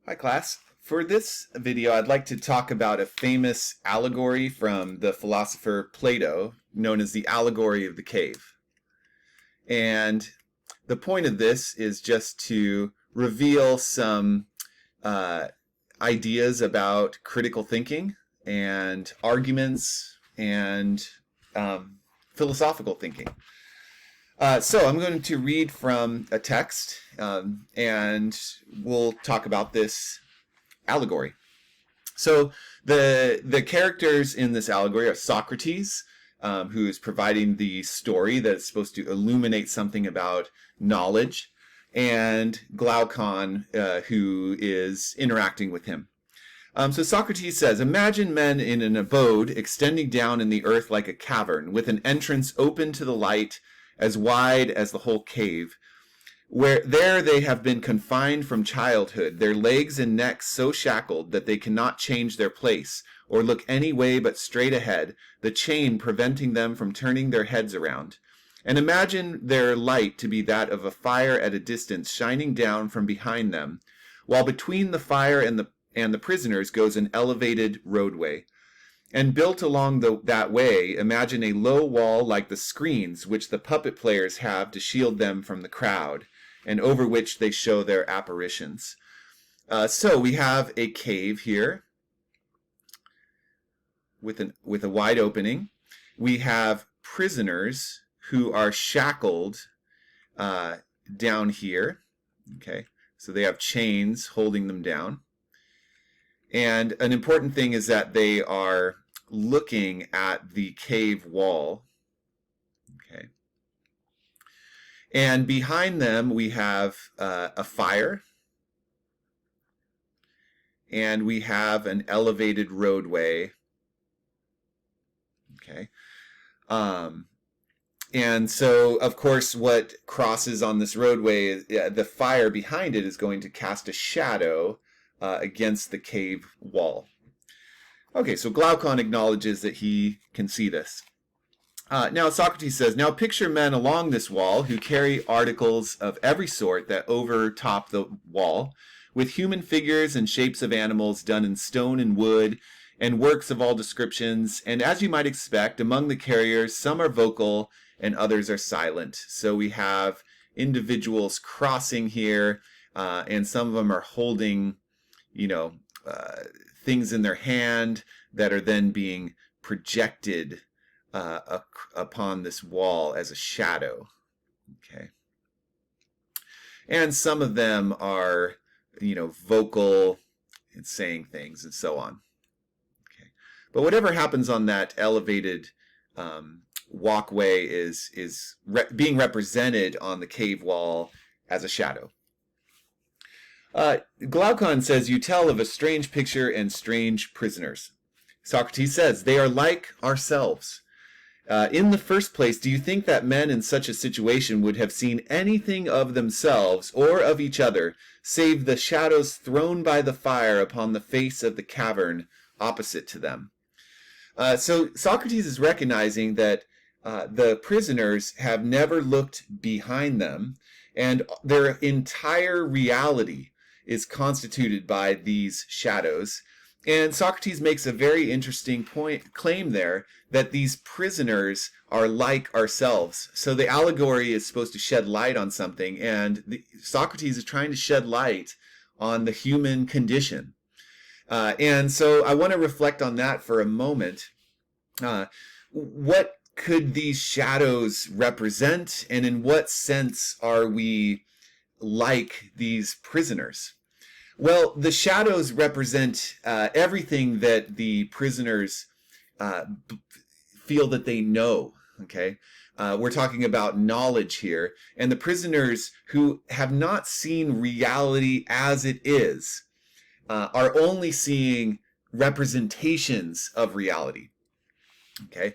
Hi class. For this video, I'd like to talk about a famous allegory from the philosopher Plato, known as the Allegory of the Cave. And the point of this is just to reveal some ideas about critical thinking and arguments and philosophical thinking. So I'm going to read from a text, and we'll talk about this allegory. So the characters in this allegory are Socrates, who is providing the story that is supposed to illuminate something about knowledge, and Glaucon, who is interacting with him. So Socrates says, imagine men in an abode extending down in the earth like a cavern, with an entrance open to the light as wide as the whole cave, where there they have been confined from childhood, their legs and necks so shackled that they cannot change their place, or look any way but straight ahead, the chain preventing them from turning their heads around. And imagine their light to be that of a fire at a distance shining down from behind them, while between the fire and the prisoners goes an elevated roadway. And built along that way, imagine a low wall like the screens which the puppet players have to shield them from the crowd, and over which they show their apparitions. So we have a cave here with a wide opening. We have prisoners who are shackled down here. Okay, so they have chains holding them down. And an important thing is that they are looking at the cave wall. Okay. And behind them we have a fire. And we have an elevated roadway. Okay. And so, of course, what crosses on this roadway, the fire behind it is going to cast a shadow against the cave wall. Okay, so Glaucon acknowledges that he can see this. Now Socrates says, now picture men along this wall who carry articles of every sort that overtop the wall, with human figures and shapes of animals done in stone and wood, and works of all descriptions. And as you might expect, among the carriers, some are vocal and others are silent. So we have individuals crossing here, and some of them are holding things in their hand that are then being projected upon this wall as a shadow. Okay. And some of them are, vocal and saying things and so on. Okay. But whatever happens on that elevated walkway is being represented on the cave wall as a shadow. Glaucon says, you tell of a strange picture and strange prisoners. Socrates says, they are like ourselves. In the first place, do you think that men in such a situation would have seen anything of themselves or of each other, save the shadows thrown by the fire upon the face of the cavern opposite to them? So Socrates is recognizing that the prisoners have never looked behind them, and their entire reality is constituted by these shadows. And Socrates makes a very interesting claim there, that these prisoners are like ourselves. So the allegory is supposed to shed light on something, and Socrates is trying to shed light on the human condition. And so I want to reflect on that for a moment. What could these shadows represent, and in what sense are we like these prisoners? Well, the shadows represent everything that the prisoners feel that they know, okay? We're talking about knowledge here, and the prisoners who have not seen reality as it is are only seeing representations of reality, okay?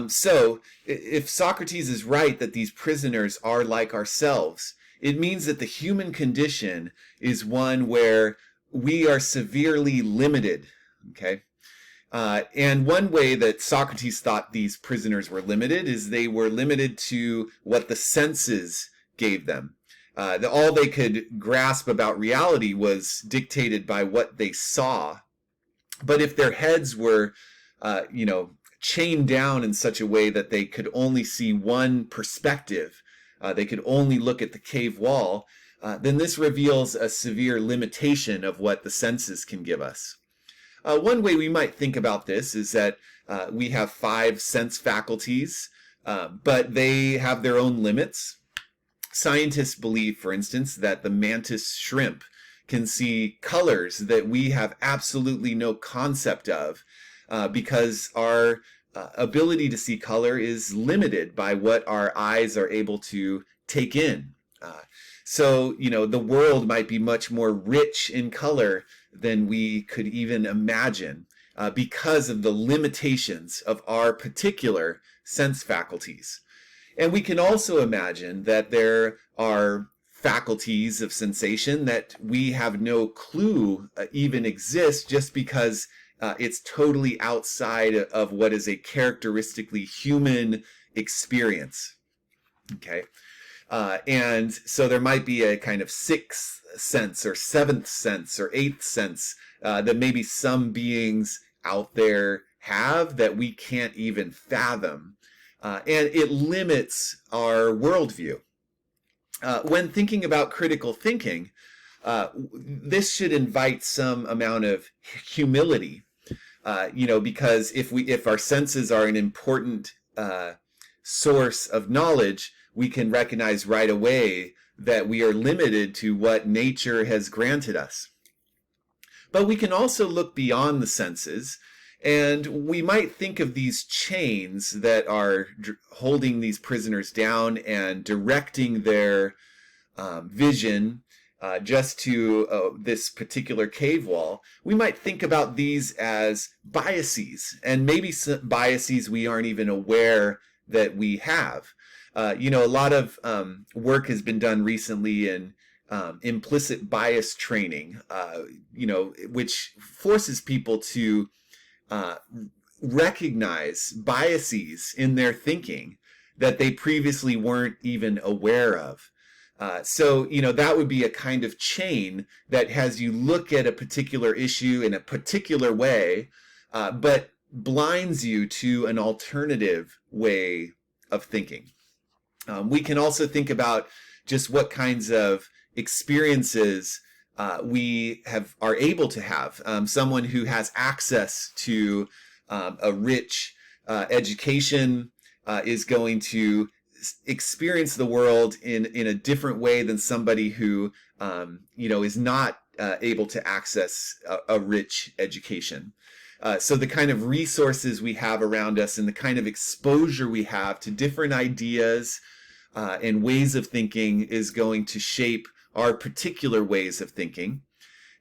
So if Socrates is right that these prisoners are like ourselves, it means that the human condition is one where we are severely limited, okay? And one way that Socrates thought these prisoners were limited is they were limited to what the senses gave them. All they could grasp about reality was dictated by what they saw. But if their heads were, chained down in such a way that they could only see one perspective, they could only look at the cave wall, then this reveals a severe limitation of what the senses can give us. One way we might think about this is that we have 5 sense faculties, but they have their own limits. Scientists believe, for instance, that the mantis shrimp can see colors that we have absolutely no concept of, because our ability to see color is limited by what our eyes are able to take in. So, the world might be much more rich in color than we could even imagine, because of the limitations of our particular sense faculties. And we can also imagine that there are faculties of sensation that we have no clue even exist, just because it's totally outside of what is a characteristically human experience. Okay. And so there might be a kind of 6th sense or 7th sense or 8th sense that maybe some beings out there have that we can't even fathom. And it limits our worldview. When thinking about critical thinking, this should invite some amount of humility, because if our senses are an important source of knowledge, we can recognize right away that we are limited to what nature has granted us. But we can also look beyond the senses, and we might think of these chains that are holding these prisoners down and directing their vision just to this particular cave wall. We might think about these as biases, and maybe some biases we aren't even aware that we have. A lot of work has been done recently in implicit bias training, which forces people to recognize biases in their thinking that they previously weren't even aware of. So that would be a kind of chain that has you look at a particular issue in a particular way, but blinds you to an alternative way of thinking. We can also think about just what kinds of experiences we are able to have. Someone who has access to a rich education is going to experience the world in a different way than somebody who is not able to access a rich education. So the kind of resources we have around us and the kind of exposure we have to different ideas and ways of thinking is going to shape our particular ways of thinking.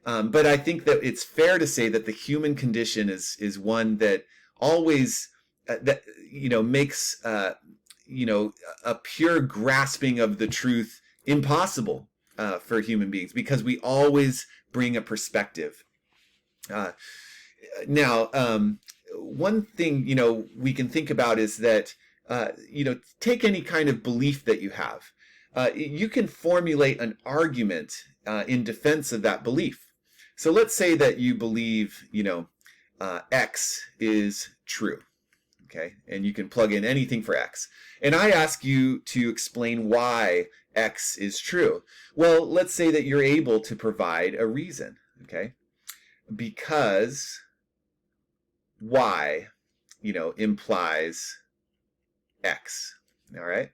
But I think that it's fair to say that the human condition is one that always makes a pure grasping of the truth impossible for human beings, because we always bring a perspective. Now, one thing we can think about is that take any kind of belief that you have. You can formulate an argument in defense of that belief. So let's say that you believe, X is true, okay? And you can plug in anything for X. And I ask you to explain why X is true. Well, let's say that you're able to provide a reason, okay? Because Y, implies X, all right?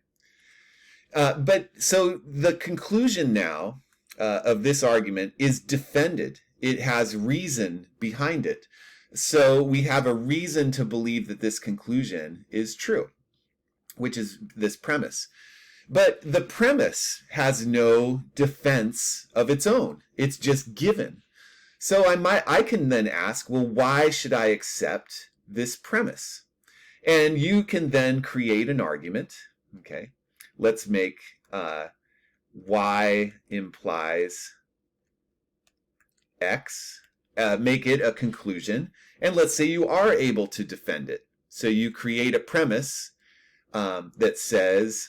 But so the conclusion now of this argument is defended. It has reason behind it. So we have a reason to believe that this conclusion is true, which is this premise. But the premise has no defense of its own. It's just given. So I can then ask, well, why should I accept this premise? And you can then create an argument, okay? Let's make Y implies X, make it a conclusion, and let's say you are able to defend it. So you create a premise that says,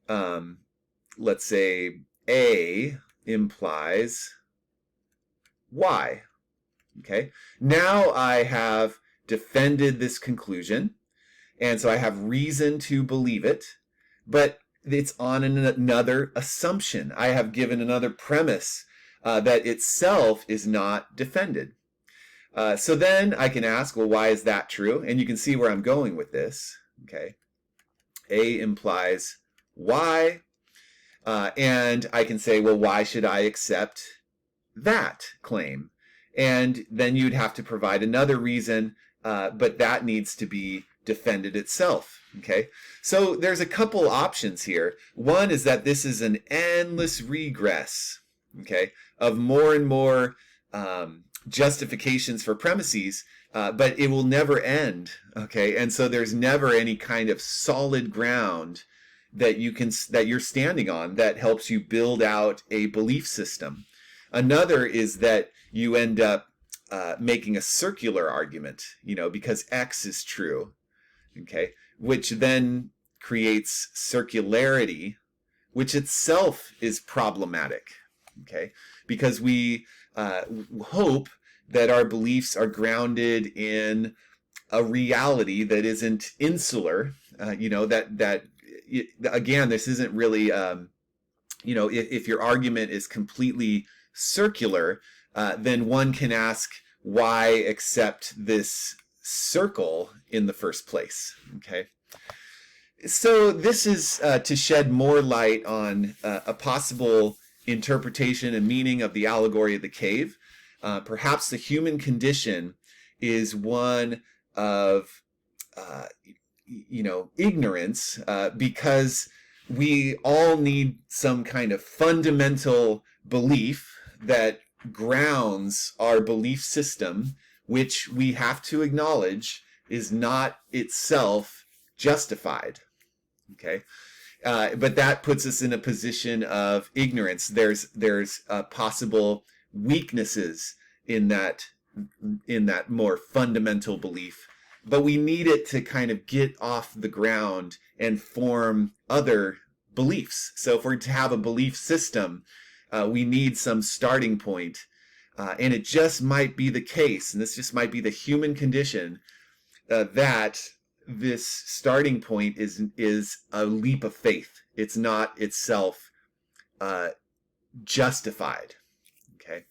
let's say A implies Y. Okay, now I have defended this conclusion, and so I have reason to believe it, but it's on another assumption. I have given another premise that itself is not defended. So then I can ask, well, why is that true? And you can see where I'm going with this. Okay, A implies Y, and I can say, well, why should I accept that claim? And then you'd have to provide another reason, but that needs to be defended itself. Okay, so there's a couple options here. One is that this is an endless regress, okay, of more and more justifications for premises, but it will never end. Okay, and so there's never any kind of solid ground that you're standing on that helps you build out a belief system. Another is that you end up making a circular argument, because X is true, okay, which then creates circularity, which itself is problematic, okay, because we hope that our beliefs are grounded in a reality that isn't insular, again, this isn't really, if your argument is completely circular, then one can ask, why accept this circle in the first place? Okay, so this is to shed more light on a possible interpretation and meaning of the allegory of the cave. Perhaps the human condition is one of ignorance, because we all need some kind of fundamental belief that grounds our belief system, which we have to acknowledge is not itself justified. Okay, but that puts us in a position of ignorance. There's possible weaknesses in that more fundamental belief, but we need it to kind of get off the ground and form other beliefs. So if we're to have a belief system, we need some starting point, and it just might be the case, and this just might be the human condition, that this starting point is a leap of faith. It's not itself justified. Okay,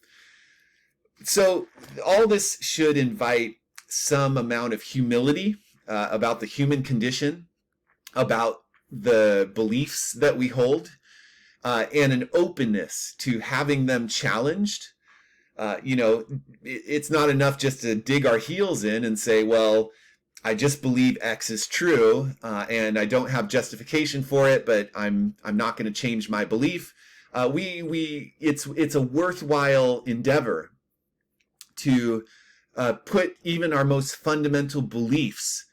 so all this should invite some amount of humility about the human condition, about the beliefs that we hold, and an openness to having them challenged. It's not enough just to dig our heels in and say, well, I just believe X is true, and I don't have justification for it, but I'm not going to change my belief. It's a worthwhile endeavor to put even our most fundamental beliefs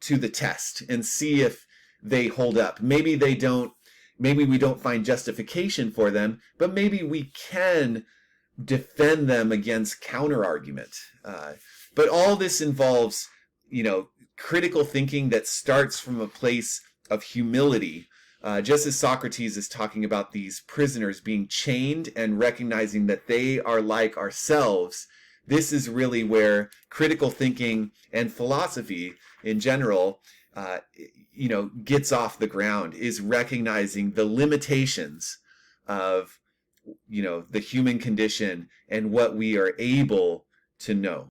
to the test and see if they hold up. Maybe they don't. Maybe we don't find justification for them, but maybe we can defend them against counter-argument. But all this involves, critical thinking that starts from a place of humility. Just as Socrates is talking about these prisoners being chained and recognizing that they are like ourselves, this is really where critical thinking and philosophy in general gets off the ground, is recognizing the limitations of, the human condition and what we are able to know.